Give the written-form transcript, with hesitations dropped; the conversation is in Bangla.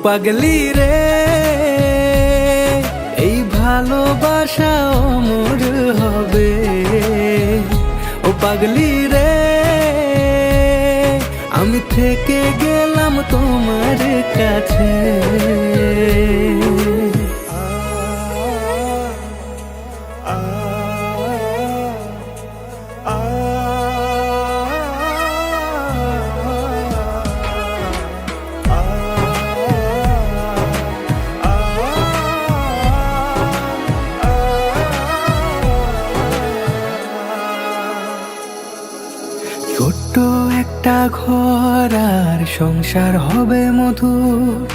পাগলি রে, এই ভালোবাসা অমর হবে। ও পাগলি রে, আমি থেকে গেলাম তোমার কাছে। ছোট্ট একটা ঘর আর সংসার হবে মধুর,